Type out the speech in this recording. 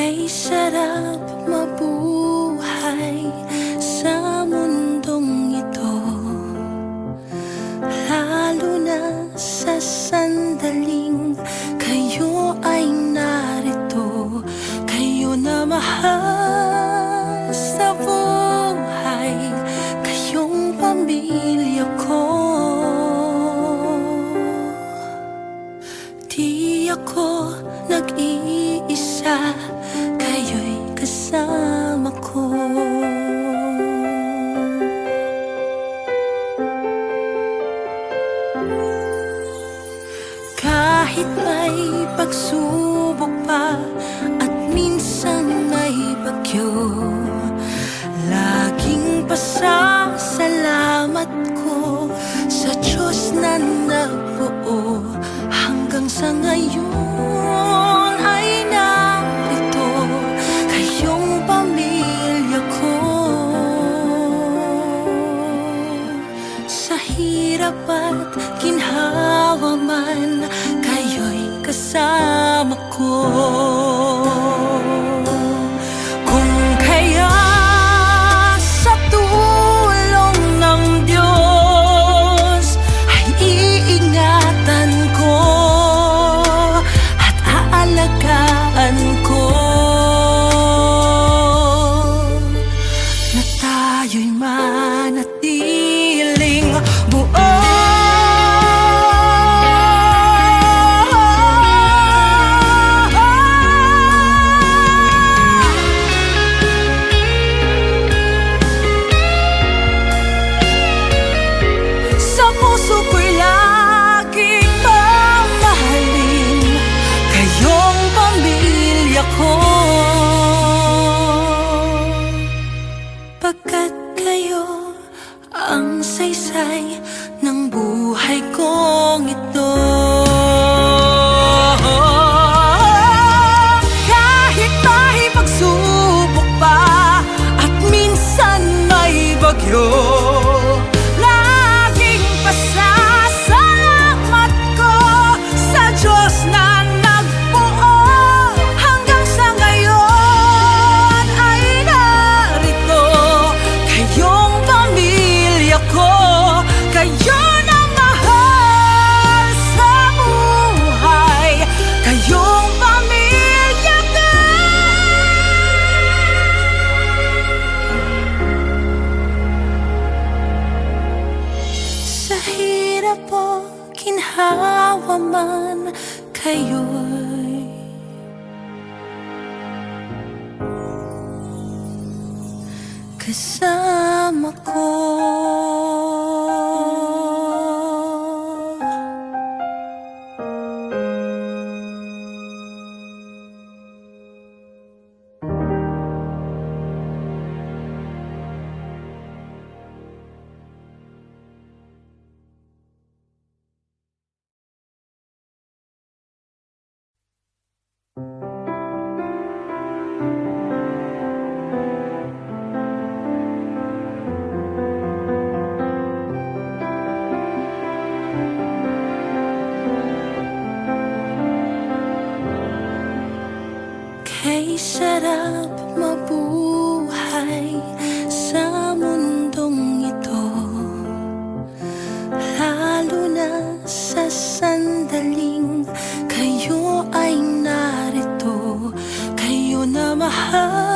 Kay sarap mabuhay sa mundong ito, lalo na sa sandaling kayo ay narito. Kayo na mahal sa buhay, kayong pamilya ko. Di ako nag-iisa, kayo'y kasama ko. Kahit may pagsubok pa at minsan may bagyo, laging pasasalamat ko sa Diyos na nagbuo. Hanggang sa ngayon ay narito, kayong pamilya ko. Sa hirap at ginhawa man, kayo'y kasama ko. Kung kaya sa tulong ng Diyos ay iingatan ko at aalagaan ko, na tayo'y manatiling buo. Pagkat kayo ang saysay ng buhay kong ito. Kahit may pagsubok pa at minsan may bagyo, laging pasasalamat ko sa Diyos na nagbuo. Hanggang sa ngayon ay narito, kayong pamilya ko. Kayo na mahal sa buhay, kayong pamilya ko. Sa hirap o ginhawa man, kayo'y kasama ko. Kay sarap mabuhay sa mundong ito, lalo na sa sandaling kayo ay narito. Kayo na mahal